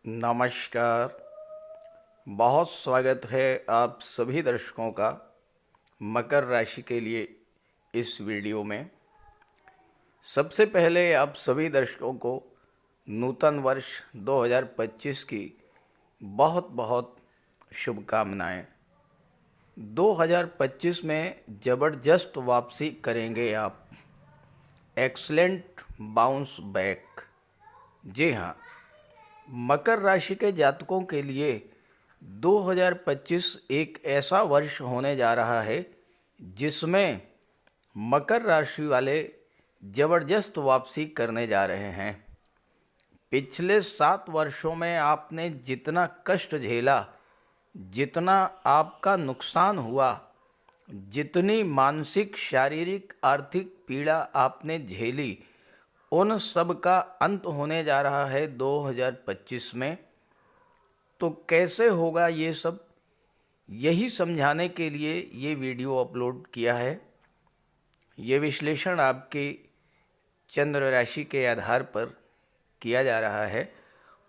नमस्कार। बहुत स्वागत है आप सभी दर्शकों का मकर राशि के लिए इस वीडियो में। सबसे पहले आप सभी दर्शकों को नूतन वर्ष 2025 की बहुत बहुत शुभकामनाएं। 2025 में ज़बरदस्त वापसी करेंगे आप। Excellent bounce back. जी हाँ, मकर राशि के जातकों के लिए 2025 एक ऐसा वर्ष होने जा रहा है जिसमें मकर राशि वाले ज़बरदस्त वापसी करने जा रहे हैं। पिछले 7 वर्षों में आपने जितना कष्ट झेला, जितना आपका नुकसान हुआ, जितनी मानसिक, शारीरिक, आर्थिक पीड़ा आपने झेली, उन सब का अंत होने जा रहा है 2025 में। तो कैसे होगा ये सब, यही समझाने के लिए ये वीडियो अपलोड किया है। ये विश्लेषण आपके चंद्र राशि के आधार पर किया जा रहा है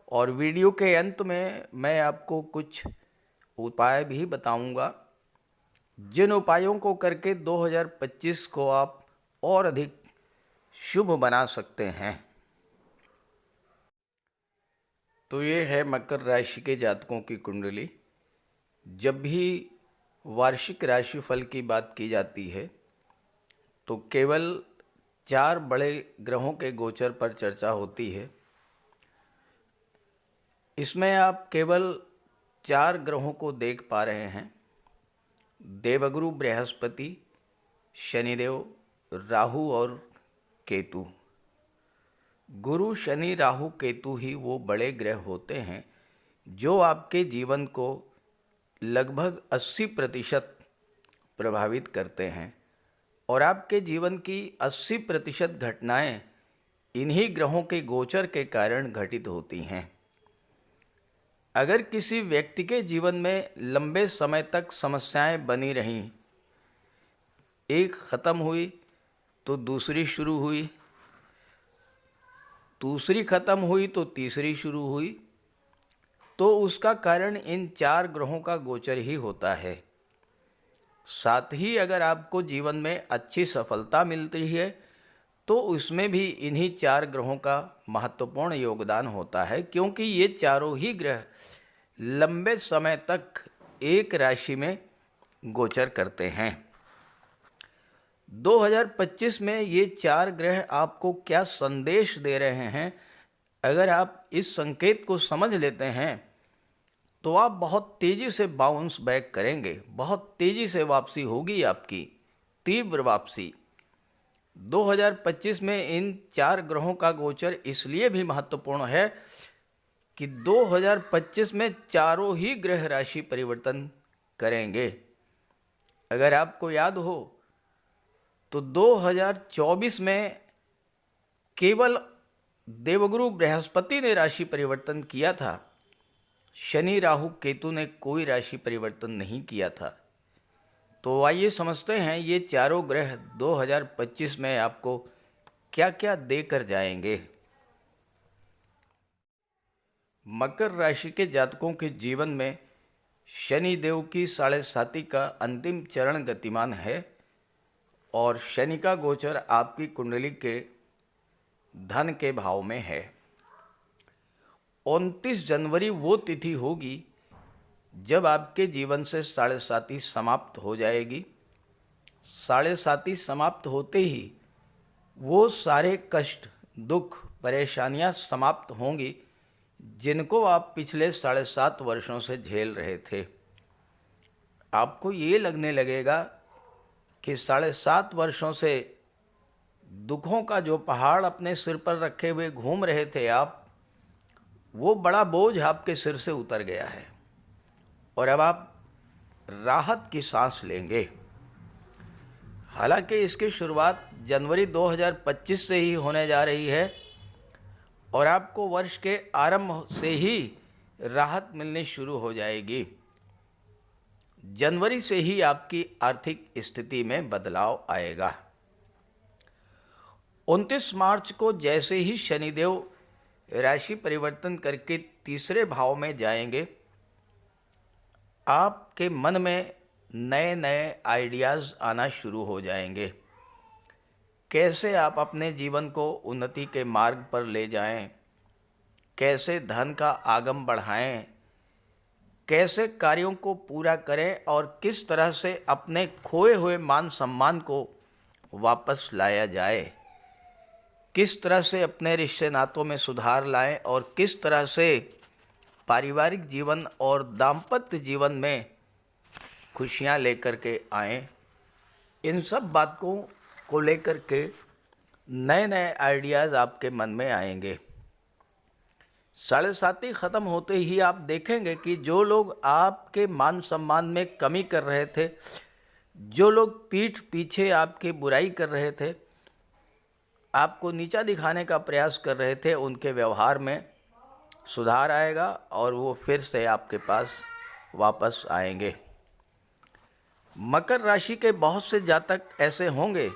और वीडियो के अंत में मैं आपको कुछ उपाय भी बताऊंगा, जिन उपायों को करके 2025 को आप और अधिक शुभ बना सकते हैं। तो ये है मकर राशि के जातकों की कुंडली। जब भी वार्षिक राशिफल की बात की जाती है तो केवल 4 बड़े ग्रहों के गोचर पर चर्चा होती है। इसमें आप केवल 4 ग्रहों को देख पा रहे हैं। देवगुरु बृहस्पति, शनिदेव, राहु और केतु। गुरु, शनि, राहु, केतु ही वो बड़े ग्रह होते हैं जो आपके जीवन को लगभग 80% प्रभावित करते हैं और आपके जीवन की 80% घटनाएं इन्हीं ग्रहों के गोचर के कारण घटित होती हैं। अगर किसी व्यक्ति के जीवन में लंबे समय तक समस्याएं बनी रहीं, एक ख़त्म हुई तो दूसरी शुरू हुई, दूसरी ख़त्म हुई तो तीसरी शुरू हुई, तो उसका कारण इन 4 ग्रहों का गोचर ही होता है। साथ ही अगर आपको जीवन में अच्छी सफलता मिलती है तो उसमें भी इन्हीं 4 ग्रहों का महत्वपूर्ण योगदान होता है, क्योंकि ये चारों ही ग्रह लंबे समय तक एक राशि में गोचर करते हैं। 2025 में ये 4 ग्रह आपको क्या संदेश दे रहे हैं, अगर आप इस संकेत को समझ लेते हैं तो आप बहुत तेज़ी से बाउंस बैक करेंगे। बहुत तेज़ी से वापसी होगी आपकी, तीव्र वापसी। 2025 में इन 4 ग्रहों का गोचर इसलिए भी महत्वपूर्ण है कि 2025 में चारों ही ग्रह राशि परिवर्तन करेंगे। अगर आपको याद हो तो 2024 में केवल देवगुरु बृहस्पति ने राशि परिवर्तन किया था, शनि, राहु, केतु ने कोई राशि परिवर्तन नहीं किया था। तो आइए समझते हैं ये चारों ग्रह 2025 में आपको क्या क्या देकर जाएंगे। मकर राशि के जातकों के जीवन में शनि देव की 7.5 का अंतिम चरण गतिमान है और शनि का गोचर आपकी कुंडली के धन के भाव में है। 29 जनवरी वो तिथि होगी जब आपके जीवन से 7.5 समाप्त हो जाएगी। 7.5 समाप्त होते ही वो सारे कष्ट, दुख, परेशानियां समाप्त होंगी जिनको आप पिछले 7.5 वर्षों से झेल रहे थे। आपको ये लगने लगेगा कि 7.5 वर्षों से दुखों का जो पहाड़ अपने सिर पर रखे हुए घूम रहे थे आप, वो बड़ा बोझ आपके सिर से उतर गया है और अब आप राहत की सांस लेंगे। हालांकि इसकी शुरुआत जनवरी 2025 से ही होने जा रही है और आपको वर्ष के आरंभ से ही राहत मिलनी शुरू हो जाएगी। जनवरी से ही आपकी आर्थिक स्थिति में बदलाव आएगा। 29 मार्च को जैसे ही शनिदेव राशि परिवर्तन करके तीसरे भाव में जाएंगे, आपके मन में नए नए आइडियाज़ आना शुरू हो जाएंगे। कैसे आप अपने जीवन को उन्नति के मार्ग पर ले जाएं, कैसे धन का आगम बढ़ाएं, कैसे कार्यों को पूरा करें और किस तरह से अपने खोए हुए मान सम्मान को वापस लाया जाए, किस तरह से अपने रिश्ते नातों में सुधार लाएं और किस तरह से पारिवारिक जीवन और दाम्पत्य जीवन में खुशियां लेकर के आएं। इन सब बातों को लेकर के नए नए आइडियाज़ आपके मन में आएंगे। साढ़े साती ख़त्म होते ही आप देखेंगे कि जो लोग आपके मान सम्मान में कमी कर रहे थे, जो लोग पीठ पीछे आपकी बुराई कर रहे थे, आपको नीचा दिखाने का प्रयास कर रहे थे, उनके व्यवहार में सुधार आएगा और वो फिर से आपके पास वापस आएंगे। मकर राशि के बहुत से जातक ऐसे होंगे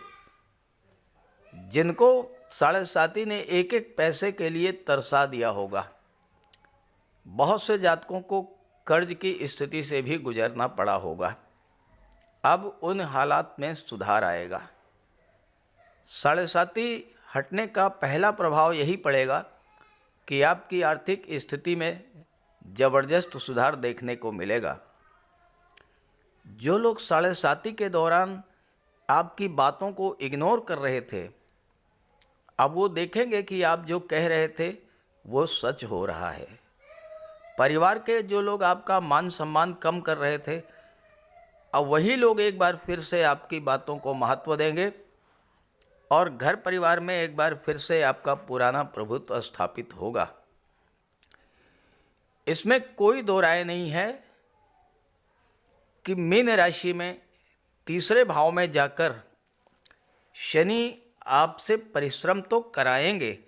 जिनको साढ़े साती ने एक एक पैसे के लिए तरसा दिया होगा। बहुत से जातकों को कर्ज की स्थिति से भी गुजरना पड़ा होगा। अब उन हालात में सुधार आएगा। साढ़े साती हटने का पहला प्रभाव यही पड़ेगा कि आपकी आर्थिक स्थिति में ज़बरदस्त सुधार देखने को मिलेगा। जो लोग साढ़े साती के दौरान आपकी बातों को इग्नोर कर रहे थे, अब वो देखेंगे कि आप जो कह रहे थे वो सच हो रहा है। परिवार के जो लोग आपका मान सम्मान कम कर रहे थे, अब वही लोग एक बार फिर से आपकी बातों को महत्व देंगे और घर परिवार में एक बार फिर से आपका पुराना प्रभुत्व स्थापित होगा। इसमें कोई दो राय नहीं है कि मीन राशि में तीसरे भाव में जाकर शनि आपसे परिश्रम तो कराएंगे,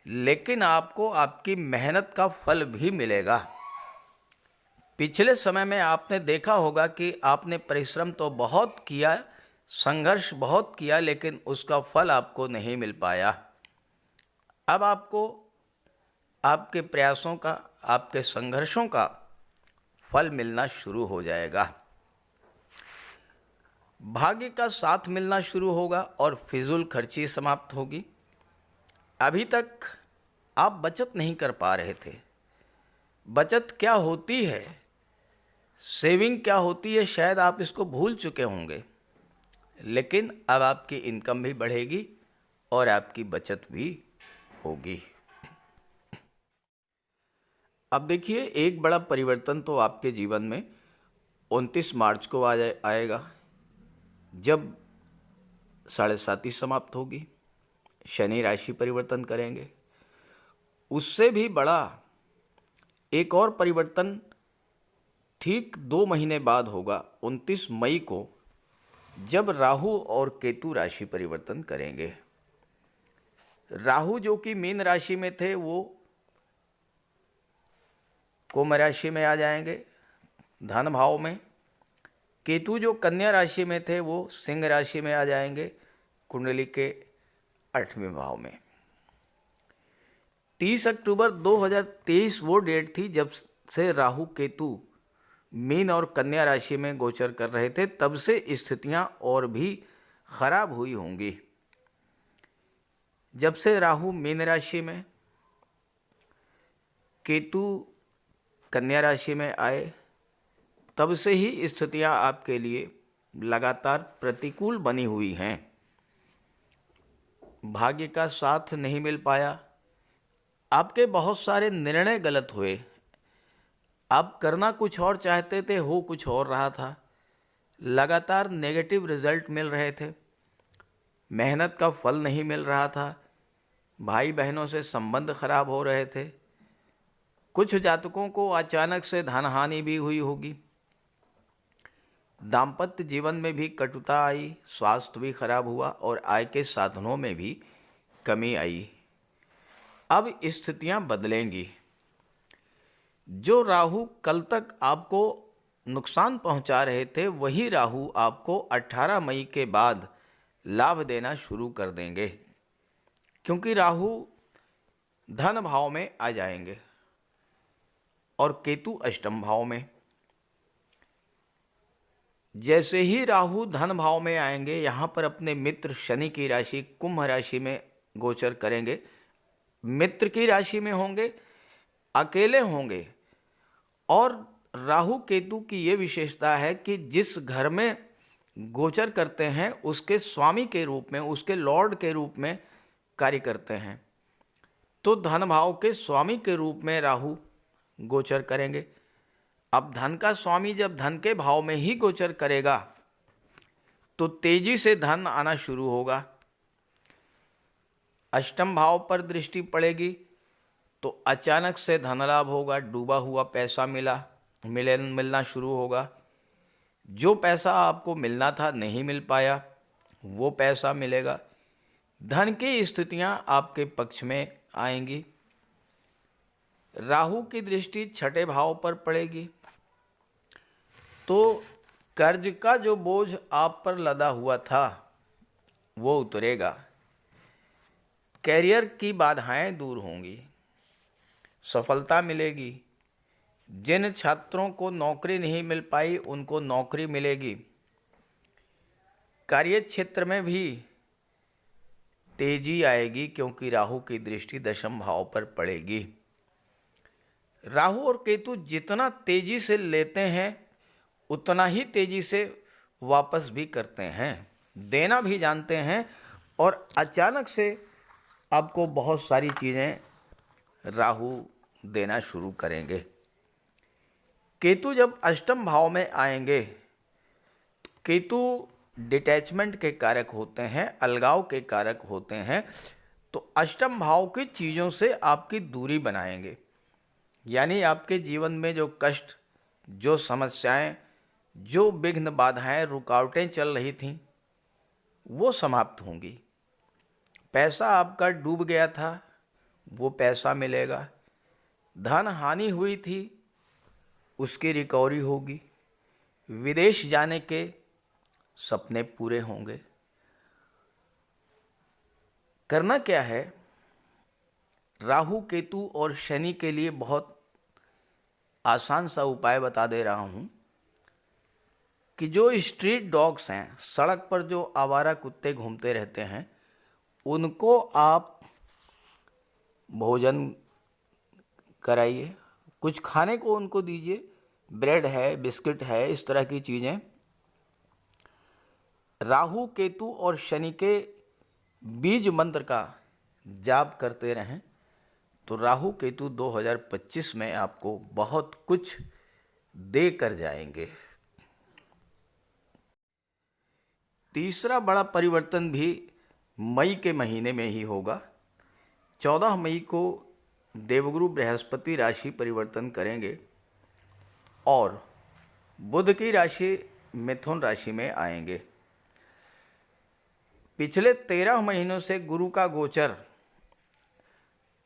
लेकिन आपको आपकी मेहनत का फल भी मिलेगा। पिछले समय में आपने देखा होगा कि आपने परिश्रम तो बहुत किया, संघर्ष बहुत किया, लेकिन उसका फल आपको नहीं मिल पाया। अब आपको आपके प्रयासों का, आपके संघर्षों का फल मिलना शुरू हो जाएगा। भाग्य का साथ मिलना शुरू होगा और फिजूल खर्ची समाप्त होगी। अभी तक आप बचत नहीं कर पा रहे थे। बचत क्या होती है, सेविंग क्या होती है, शायद आप इसको भूल चुके होंगे, लेकिन अब आपकी इनकम भी बढ़ेगी और आपकी बचत भी होगी। अब देखिए, एक बड़ा परिवर्तन तो आपके जीवन में 29 मार्च को आएगा, जब साढ़े साती समाप्त होगी, शनि राशि परिवर्तन करेंगे। उससे भी बड़ा एक और परिवर्तन ठीक 2 महीने बाद होगा, 29 मई को, जब राहु और केतु राशि परिवर्तन करेंगे। राहु जो कि मीन राशि में थे, वो कुंभ राशि में आ जाएंगे, धन भाव में। केतु जो कन्या राशि में थे, वो सिंह राशि में आ जाएंगे, कुंडली के 8वें भाव में। 30 अक्टूबर 2023 वो डेट थी जब से राहु केतु मीन और कन्या राशि में गोचर कर रहे थे। तब से स्थितियां और भी खराब हुई होंगी। जब से राहु मीन राशि में, केतु कन्या राशि में आए, तब से ही स्थितियां आपके लिए लगातार प्रतिकूल बनी हुई हैं। भाग्य का साथ नहीं मिल पाया, आपके बहुत सारे निर्णय गलत हुए, आप करना कुछ और चाहते थे, हो कुछ और रहा था, लगातार नेगेटिव रिजल्ट मिल रहे थे, मेहनत का फल नहीं मिल रहा था, भाई बहनों से संबंध खराब हो रहे थे, कुछ जातकों को अचानक से धन हानि भी हुई होगी, दाम्पत्य जीवन में भी कटुता आई, स्वास्थ्य भी खराब हुआ और आय के साधनों में भी कमी आई। अब स्थितियां बदलेंगी। जो राहु कल तक आपको नुकसान पहुंचा रहे थे, वही राहु आपको 18 मई के बाद लाभ देना शुरू कर देंगे, क्योंकि राहु धन भाव में आ जाएंगे और केतु अष्टम भाव में। जैसे ही राहु धन भाव में आएंगे, यहाँ पर अपने मित्र शनि की राशि कुंभ राशि में गोचर करेंगे। मित्र की राशि में होंगे, अकेले होंगे। और राहु केतु की ये विशेषता है कि जिस घर में गोचर करते हैं उसके स्वामी के रूप में, उसके लॉर्ड के रूप में कार्य करते हैं। तो धन भाव के स्वामी के रूप में राहु गोचर करेंगे। अब धन का स्वामी जब धन के भाव में ही गोचर करेगा तो तेजी से धन आना शुरू होगा। अष्टम भाव पर दृष्टि पड़ेगी तो अचानक से धन लाभ होगा। डूबा हुआ पैसा मिलना शुरू होगा। जो पैसा आपको मिलना था नहीं मिल पाया, वो पैसा मिलेगा। धन की स्थितियां आपके पक्ष में आएंगी। राहु की दृष्टि छठे भाव पर पड़ेगी तो कर्ज का जो बोझ आप पर लदा हुआ था वो उतरेगा। कैरियर की बाधाएं दूर होंगी, सफलता मिलेगी। जिन छात्रों को नौकरी नहीं मिल पाई उनको नौकरी मिलेगी। कार्य क्षेत्र में भी तेजी आएगी क्योंकि राहु की दृष्टि दशम भाव पर पड़ेगी। राहु और केतु जितना तेजी से लेते हैं उतना ही तेजी से वापस भी करते हैं, देना भी जानते हैं। और अचानक से आपको बहुत सारी चीज़ें राहु देना शुरू करेंगे। केतु जब अष्टम भाव में आएंगे, केतु डिटैचमेंट के कारक होते हैं, अलगाव के कारक होते हैं। तो अष्टम भाव की चीज़ों से आपकी दूरी बनाएंगे। यानी आपके जीवन में जो कष्ट, जो समस्याएं, जो विघ्न बाधाएं, रुकावटें चल रही थीं वो समाप्त होंगी। पैसा आपका डूब गया था वो पैसा मिलेगा। धन हानि हुई थी उसकी रिकवरी होगी। विदेश जाने के सपने पूरे होंगे। करना क्या है, राहु केतु और शनि के लिए बहुत आसान सा उपाय बता दे रहा हूं कि जो स्ट्रीट डॉग्स हैं, सड़क पर जो आवारा कुत्ते घूमते रहते हैं, उनको आप भोजन कराइए, कुछ खाने को उनको दीजिए। ब्रेड है, बिस्किट है, इस तरह की चीज़ें। राहु केतु और शनि के बीज मंत्र का जाप करते रहें तो राहु केतु 2025 में आपको बहुत कुछ दे कर जाएंगे। तीसरा बड़ा परिवर्तन भी मई के महीने में ही होगा। 14 मई को देवगुरु बृहस्पति राशि परिवर्तन करेंगे और बुध की राशि मिथुन राशि में आएंगे। पिछले 13 महीनों से गुरु का गोचर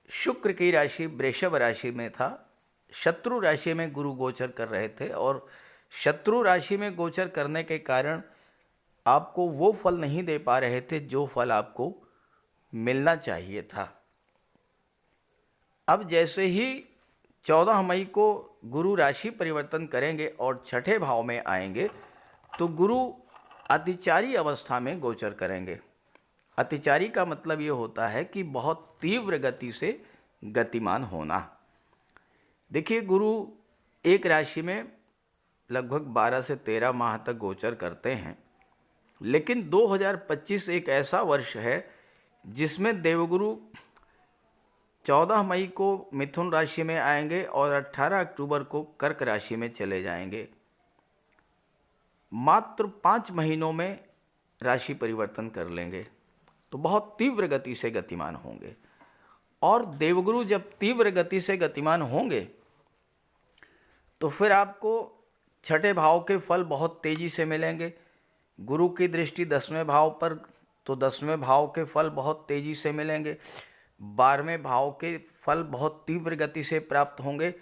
शुक्र की राशि वृषभ राशि में था। शत्रु राशि में गुरु गोचर कर रहे थे और शत्रु राशि में गोचर करने के कारण आपको वो फल नहीं दे पा रहे थे जो फल आपको मिलना चाहिए था। अब जैसे ही 14 मई को गुरु राशि परिवर्तन करेंगे और छठे भाव में आएंगे तो गुरु अतिचारी अवस्था में गोचर करेंगे। अतिचारी का मतलब ये होता है कि बहुत तीव्र गति से गतिमान होना। देखिए, गुरु एक राशि में लगभग 12 से 13 माह तक गोचर करते हैं, लेकिन 2025 एक ऐसा वर्ष है जिसमें देवगुरु 14 मई को मिथुन राशि में आएंगे और 18 अक्टूबर को कर्क राशि में चले जाएंगे। मात्र 5 महीनों में राशि परिवर्तन कर लेंगे तो बहुत तीव्र गति से गतिमान होंगे। और देवगुरु जब तीव्र गति से गतिमान होंगे तो फिर आपको छठे भाव के फल बहुत तेजी से मिलेंगे। गुरु की दृष्टि 10वें भाव पर, तो 10वें भाव के फल बहुत तेजी से मिलेंगे। 12वें भाव के फल बहुत तीव्र गति से प्राप्त होंगे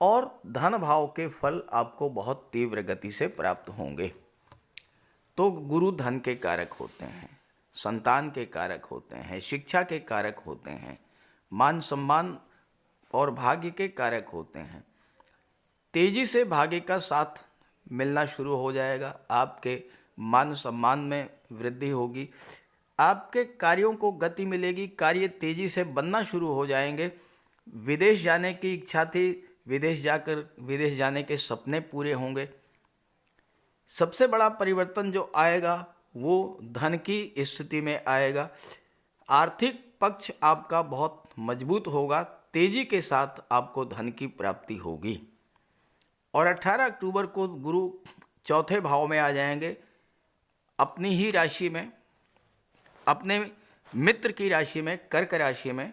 और धन भाव के फल आपको बहुत तीव्र गति से प्राप्त होंगे। तो गुरु धन के कारक होते हैं, संतान के कारक होते हैं, शिक्षा के कारक होते हैं, मान सम्मान और भाग्य के कारक होते हैं। तेजी से भाग्य का साथ मिलना शुरू हो जाएगा। आपके मान सम्मान में वृद्धि होगी। आपके कार्यों को गति मिलेगी। कार्य तेजी से बनना शुरू हो जाएंगे। विदेश जाने की इच्छा थी, विदेश जाने के सपने पूरे होंगे। सबसे बड़ा परिवर्तन जो आएगा वो धन की स्थिति में आएगा। आर्थिक पक्ष आपका बहुत मजबूत होगा। तेजी के साथ आपको धन की प्राप्ति होगी। और 18 अक्टूबर को गुरु चौथे भाव में आ जाएंगे, अपनी ही राशि में, अपने मित्र की राशि में, कर्क राशि में।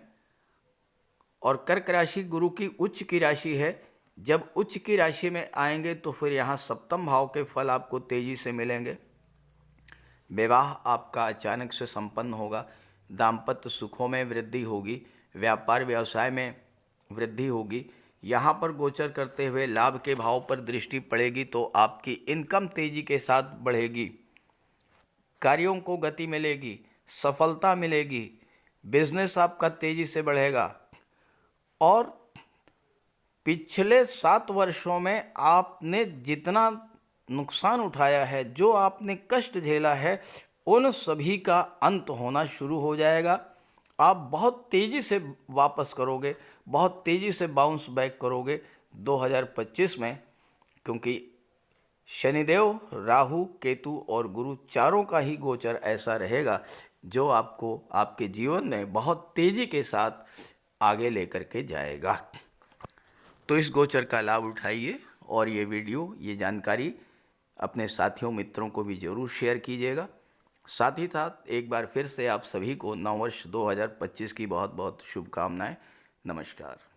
और कर्क राशि गुरु की उच्च की राशि है। जब उच्च की राशि में आएंगे तो फिर यहाँ सप्तम भाव के फल आपको तेजी से मिलेंगे। विवाह आपका अचानक से संपन्न होगा। दाम्पत्य सुखों में वृद्धि होगी। व्यापार व्यवसाय में वृद्धि होगी। यहाँ पर गोचर करते हुए लाभ के भाव पर दृष्टि पड़ेगी तो आपकी इनकम तेजी के साथ बढ़ेगी। कार्यों को गति मिलेगी, सफलता मिलेगी। बिजनेस आपका तेजी से बढ़ेगा। और पिछले 7 वर्षों में आपने जितना नुकसान उठाया है, जो आपने कष्ट झेला है, उन सभी का अंत होना शुरू हो जाएगा। आप बहुत तेज़ी से वापस करोगे, बहुत तेज़ी से बाउंस बैक करोगे 2025 में, क्योंकि शनिदेव, राहु, केतु और गुरु चारों का ही गोचर ऐसा रहेगा जो आपको आपके जीवन में बहुत तेज़ी के साथ आगे लेकर के जाएगा। तो इस गोचर का लाभ उठाइए और ये वीडियो, ये जानकारी अपने साथियों मित्रों को भी ज़रूर शेयर कीजिएगा। साथ ही साथ एक बार फिर से आप सभी को नववर्ष 2025 की बहुत बहुत शुभकामनाएं। नमस्कार।